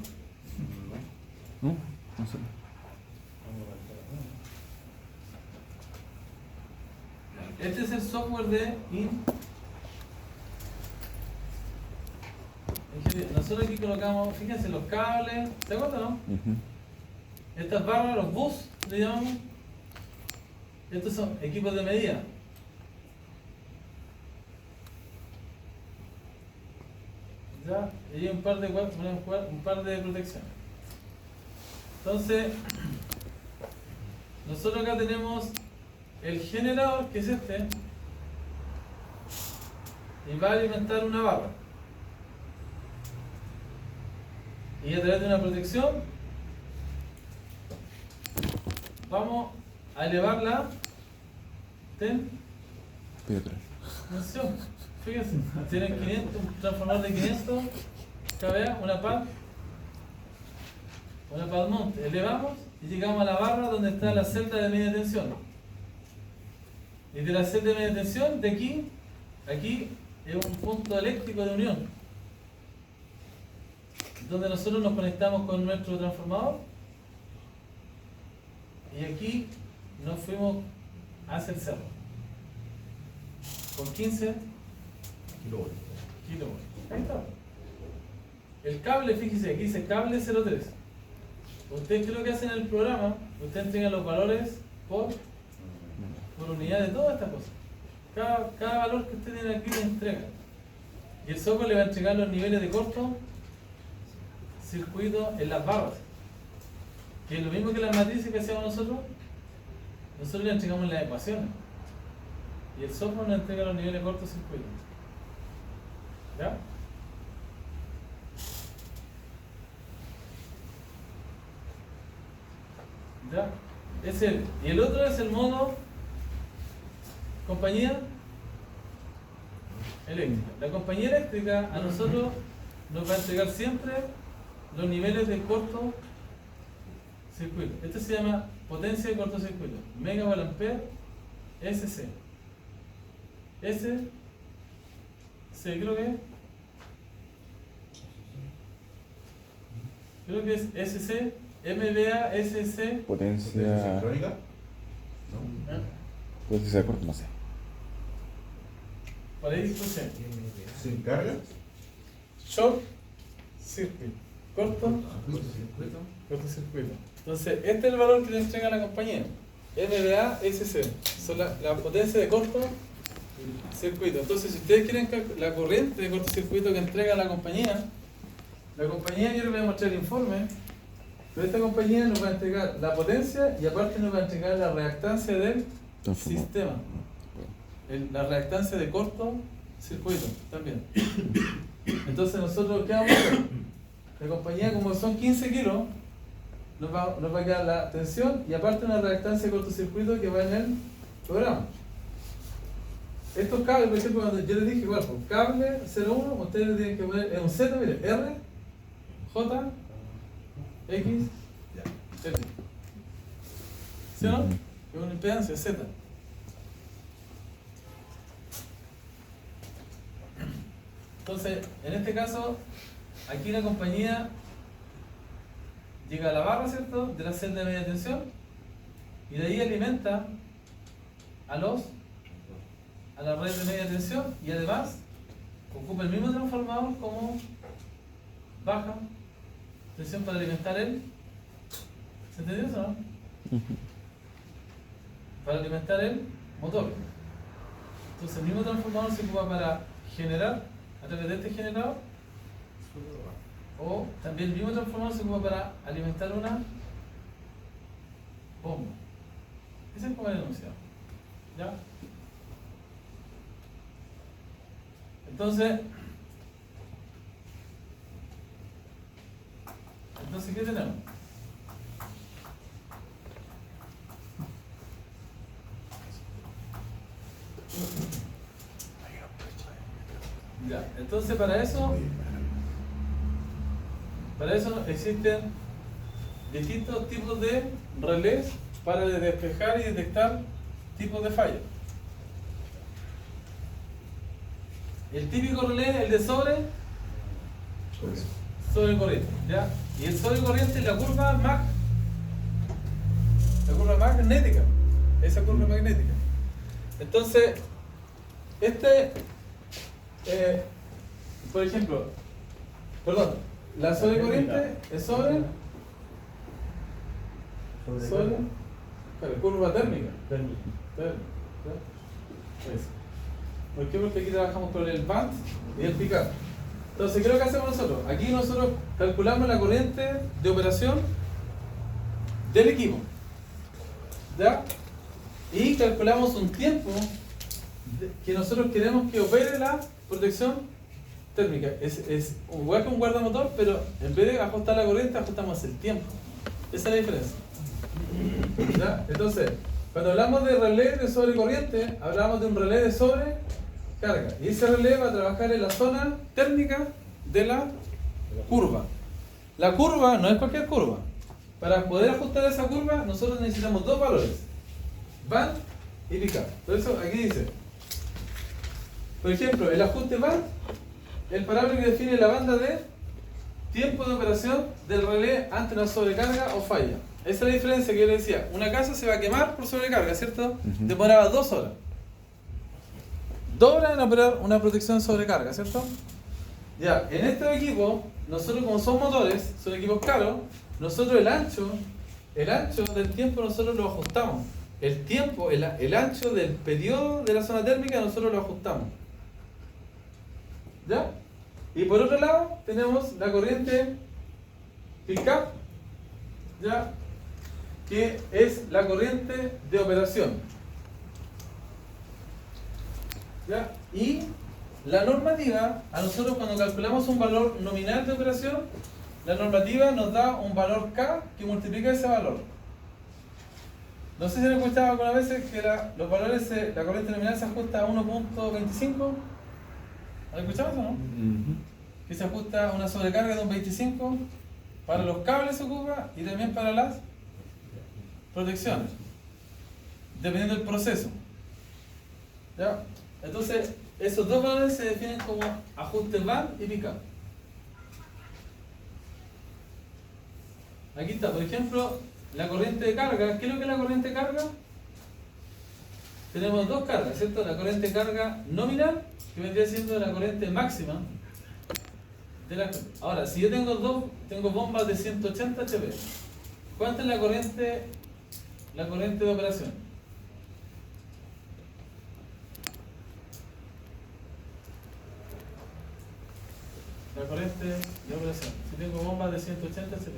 No, no sé. Este es el software de Nosotros aquí colocamos, fíjense, los cables, ¿se acuerdan, no? Estas barras, los bus, le llamamos. Estos son equipos de medida. ¿Ya? Y hay un par de protecciones. Entonces, nosotros acá tenemos el generador, que es este, y va a alimentar una barra. Y a través de una protección vamos a elevar la tensión. Fíjense, tienen 500, un transformador de 500 kVA, una pad mount. Elevamos y llegamos a la barra donde está la celda de media tensión. Y de la celda de media tensión, de aquí, aquí es un punto eléctrico de unión. donde nosotros nos conectamos con nuestro transformador. Y aquí nos fuimos hacia el cerro. Con 15 kilovoltios. Ahí está. El cable, fíjese, aquí dice cable 03. Ustedes, ¿qué es lo que hacen en el programa? Ustedes entregan los valores por unidad de todas estas cosas. Cada valor que usted tiene aquí le entrega. Y el software le va a entregar los niveles de corto circuito en las barras. Que es lo mismo que las matrices que hacemos nosotros. Nosotros le entregamos las ecuaciones. Y el software nos entrega los niveles de corto circuito. ¿Ya? ¿Ya? Y el otro es el modo compañía eléctrica. La compañía eléctrica a nosotros nos va a entregar siempre los niveles de corto circuito. Este se llama potencia de cortocircuito, megavolt-ampere SC. Creo que es SC, MVA, SC. Potencia. ¿Sincrónica? ¿Eh? Potencia de corto, no sé. Por ahí escuché. ¿Sin carga? Short circuit. Cortocircuito. Entonces, este es el valor que le entrega la compañía. MVA, SC. Son la potencia de corto circuito. Entonces, si ustedes quieren la corriente de cortocircuito que entrega la compañía, yo les voy a mostrar el informe, pero esta compañía nos va a entregar la potencia y aparte nos va a entregar la reactancia del sistema. La reactancia de corto circuito también. Entonces nosotros, ¿qué vamos a hacer? La compañía, como son 15 kilos, nos va a quedar la tensión y aparte una reactancia de cortocircuito que va en el programa. Estos cables, por ejemplo, cuando yo les dije, igual, pues, cable 01, ustedes tienen que poner en un Z, miren, R, J, X, Z. ¿Sí o no? Es una impedancia, Z. Entonces, en este caso, aquí la compañía llega a la barra, ¿cierto?, de la celda de media tensión y de ahí alimenta a la red de media tensión y además ocupa el mismo transformador como baja tensión para alimentar el... ¿Se entendió eso, no? Para alimentar el motor. Entonces el mismo transformador se ocupa para generar a través de este generador, o también el mismo transformador se ocupa para alimentar una bomba. Ese es como el enunciado. ¿Ya? Entonces, ¿qué tenemos? Ya, entonces para eso existen distintos tipos de relés para despejar y detectar tipos de fallas. El típico relé es el de sobre corriente, ¿ya? Y el sobre corriente es la curva magnética, esa curva magnética. Entonces, por ejemplo, la sobre corriente es sobre curva térmica. ¿Por qué? Porque aquí trabajamos con el band y el pick-up. Entonces, ¿qué es lo que hacemos nosotros? Aquí nosotros calculamos la corriente de operación del equipo, ¿ya? Y calculamos un tiempo que nosotros queremos que opere la protección térmica. Es igual que un guardamotor, pero en vez de ajustar la corriente, ajustamos el tiempo. Esa es la diferencia, ¿ya? Entonces, cuando hablamos de relé de sobrecorriente, hablamos de un relé de sobrecarga. Y ese relé va a trabajar en la zona térmica de la curva. La curva no es cualquier curva. Para poder ajustar esa curva, nosotros necesitamos dos valores: band y pick-up. Por eso aquí dice, por ejemplo, el ajuste band, el parámetro que define la banda de tiempo de operación del relé ante una sobrecarga o falla. Esa es la diferencia que yo le decía. Una casa se va a quemar por sobrecarga, ¿cierto? Demoraba 2 horas. 2 horas en operar una protección sobrecarga, ¿cierto? Ya, en estos equipos, nosotros como son motores, son equipos caros, nosotros el ancho del tiempo nosotros lo ajustamos. El tiempo, el ancho del periodo de la zona térmica nosotros lo ajustamos. ¿Ya? Y por otro lado tenemos la corriente pick-up, ¿ya? Que es la corriente de operación. ¿Ya? Y la normativa, a nosotros cuando calculamos un valor nominal de operación, la normativa nos da un valor K que multiplica ese valor. No sé si han escuchado alguna vez que los valores, la corriente nominal se ajusta a 1.25. ¿Han escuchado eso, no? Que se ajusta a una sobrecarga de un 25. Para los cables se ocupa y también para las protecciones, dependiendo del proceso. ¿Ya? Entonces, esos dos valores se definen como ajuste van y pick-up. Aquí está, por ejemplo, la corriente de carga. ¿Qué es lo que es la corriente de carga? Tenemos dos cargas, ¿cierto? La corriente de carga nominal, que vendría siendo la corriente máxima. Ahora, si yo tengo bombas de 180 HP, ¿cuánta es la corriente de operación? La corriente de operación. Si tengo bombas de 180 HP.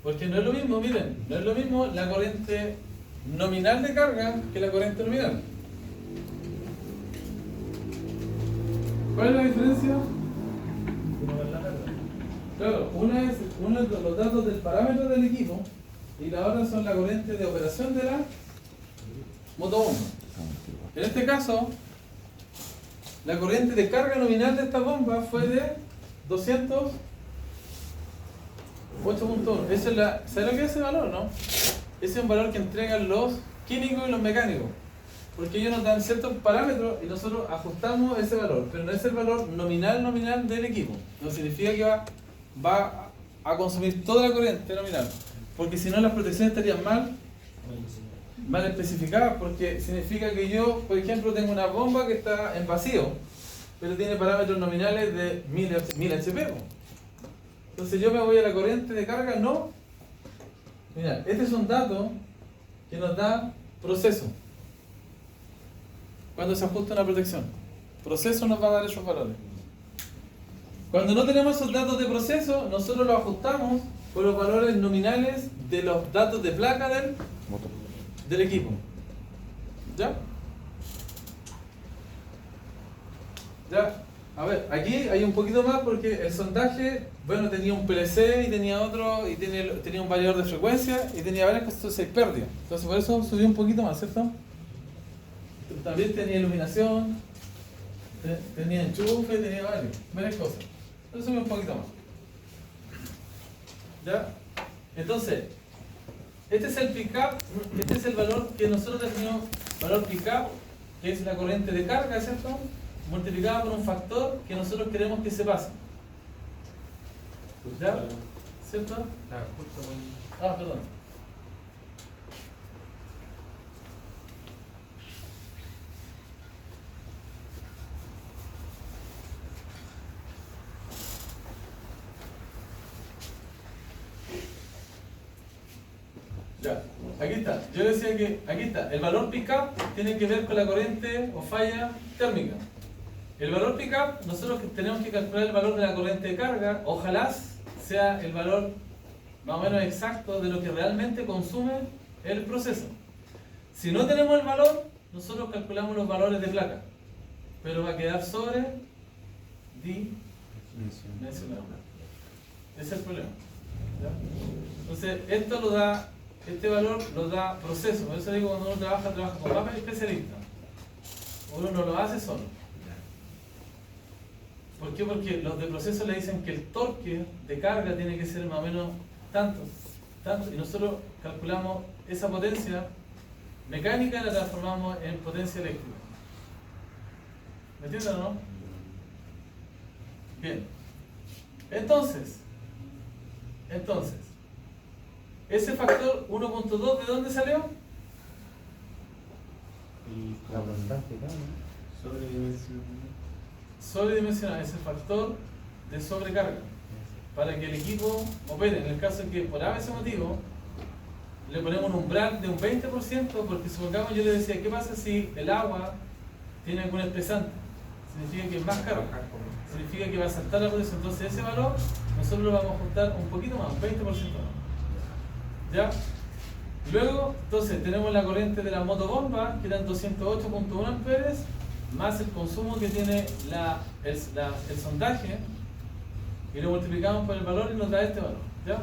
Porque no es lo mismo, miren, no es lo mismo la corriente nominal de carga que la corriente nominal. ¿Cuál es la diferencia? Claro, una es los datos del parámetro del equipo y la otra son la corriente de operación de la motobomba. En este caso, la corriente de carga nominal de esta bomba fue de 208.1. ¿Sabe lo que es ese valor, no? Ese es un valor que entregan los químicos y los mecánicos. Porque ellos nos dan ciertos parámetros y nosotros ajustamos ese valor. Pero no es el valor nominal del equipo. No significa que va a consumir toda la corriente nominal. Porque si no las protecciones estarían mal especificadas. Porque significa que yo, por ejemplo, tengo una bomba que está en vacío, pero tiene parámetros nominales de 1000 HP. Entonces yo me voy a la corriente de carga, no. Mira, este es un dato que nos da proceso. Cuando se ajusta una protección. Proceso nos va a dar esos valores. Cuando no tenemos esos datos de proceso, nosotros los ajustamos por los valores nominales de los datos de placa del equipo. ¿Ya? ¿Ya? A ver, aquí hay un poquito más porque el sondaje, bueno, tenía un PLC y tenía otro, y tenía un variador de frecuencia y tenía varias cosas, entonces hay pérdida. Entonces por eso subió un poquito más, ¿cierto? También tenía iluminación, tenía enchufe, tenía varias cosas. Entonces subió un poquito más. ¿Ya? Entonces, este es el pick-up, este es el valor que nosotros definimos, valor pick-up, que es la corriente de carga, ¿cierto? Multiplicada por un factor que nosotros queremos que se pase. ¿Ya? ¿Cierto? Perdón. Ya, aquí está. Yo decía que aquí está. El valor pick-up tiene que ver con la corriente o falla térmica. El valor pick-up, nosotros tenemos que calcular el valor de la corriente de carga. Ojalá sea el valor más o menos exacto de lo que realmente consume el proceso. Si no tenemos el valor, nosotros calculamos los valores de placa, pero va a quedar sobredimensionado. Ese es el problema. ¿Ya? Entonces, este valor lo da proceso. Por eso digo, cuando uno trabaja con mapas especialistas. Uno no lo hace solo. ¿Por qué? Porque los de proceso le dicen que el torque de carga tiene que ser más o menos tanto, y nosotros calculamos esa potencia mecánica y la transformamos en potencia eléctrica. ¿Me entienden o no? Bien. Entonces, ese factor 1.2, ¿de dónde salió? Sobredimensionado, es el factor de sobrecarga para que el equipo opere. En el caso de que por ese motivo le ponemos un umbral de un 20%, porque supongamos, yo le decía, ¿qué pasa si el agua tiene algún espesante? Significa que es más caro, significa que va a saltar la protección. Entonces ese valor nosotros lo vamos a ajustar un poquito más, un 20% más. ¿Ya? Luego, entonces tenemos la corriente de la motobomba, que eran 208.1 amperes, más el consumo que tiene el sondaje, y lo multiplicamos por el valor y nos da este valor. ¿Ya?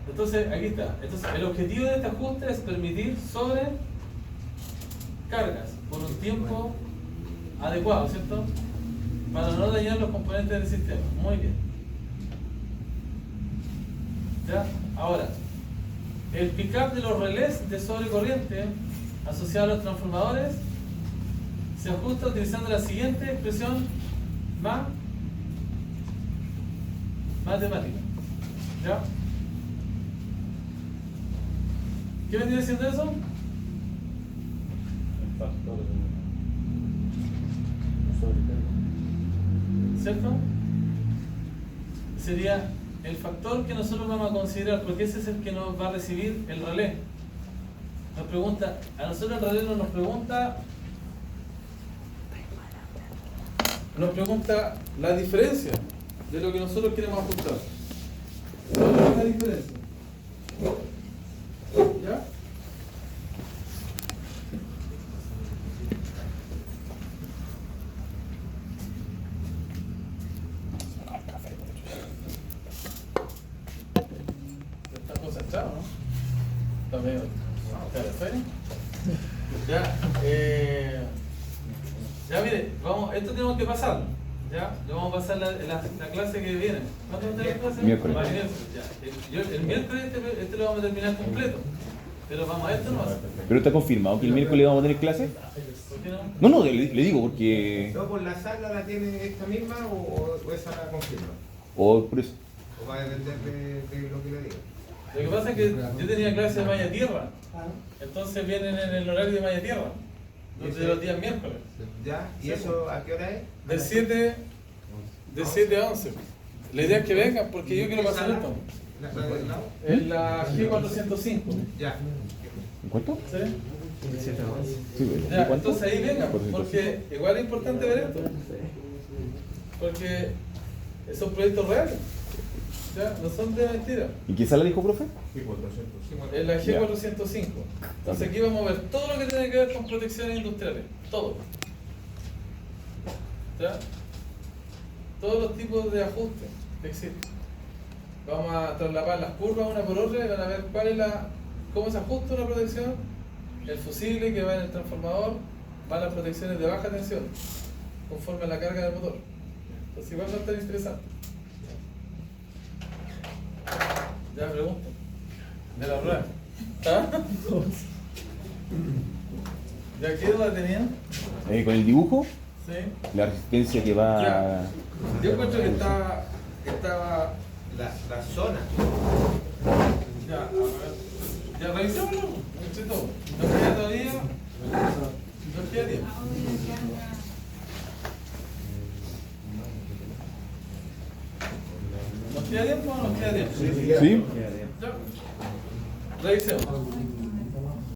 Entonces, aquí está. Entonces, el objetivo de este ajuste es permitir sobrecargas por un tiempo adecuado, ¿cierto? Para no dañar los componentes del sistema. Muy bien. ¿Ya? Ahora, el pick-up de los relés de sobrecorriente asociado a los transformadores se ajusta utilizando la siguiente expresión matemática. ¿Ya? ¿Qué vendría siendo eso? El factor de ¿Cierto? Sería el factor que nosotros vamos a considerar, porque ese es el que nos va a recibir el relé. Nos pregunta, a nosotros el relé no nos pregunta la diferencia de lo que nosotros queremos ajustar. ¿Cuál es la diferencia? ¿Ya? ¿Estás concentrado, no? ¿Estás medio? ¿Estás serio? Ya mire, vamos, esto tenemos que pasarlo. Ya, le vamos a pasar la clase que viene. ¿Cuándo va a tener la clase? Miércoles. El miércoles este lo vamos a terminar completo. Pero vamos a esto no va a ser. ¿Pero está confirmado que el miércoles vamos a tener clase? ¿Por qué no? No, le digo porque... ¿No por la sala la tiene esta misma o esa la confirma? O por eso. ¿O va a depender de lo que le diga? Lo que pasa es que yo tenía clase de Maya Tierra. Entonces vienen en el horario de Maya Tierra. De los días miércoles. ¿Ya? ¿Y eso a qué hora es? De 7 a 11. La idea es que vengan porque yo quiero pasar esto. ¿La del lado? En la G405. Ya. ¿En cuánto? ¿Sí? Sí, Ya, ¿en cuánto? entonces ahí vengan, Por ciento. porque igual es importante ver esto. Porque son proyectos reales. Ya, no son de mentira. ¿Y qué sala dijo, profe? En la G405. Entonces aquí vamos a ver todo lo que tiene que ver con protecciones industriales. Todo. ¿Ya? Todos los tipos de ajustes que existen. Vamos a trasladar las curvas una por otra y van a ver cómo se ajusta una protección, el fusible que va en el transformador, van las protecciones de baja tensión, conforme a la carga del motor. Entonces igual va a estar interesante. Ya me pregunto. De la rueda. ¿Ah? ¿Ya qué duda tenían? Con el dibujo, Sí. la resistencia que va... Ya. Yo encuentro que estaba La zona. ya, a ver. Ya revisémoslo. Entre todo. ¿Nos queda todavía? ¿Nos queda tiempo? ¿Nos queda tiempo o no nos queda tiempo? ¿Sí? Ya. Revisemos.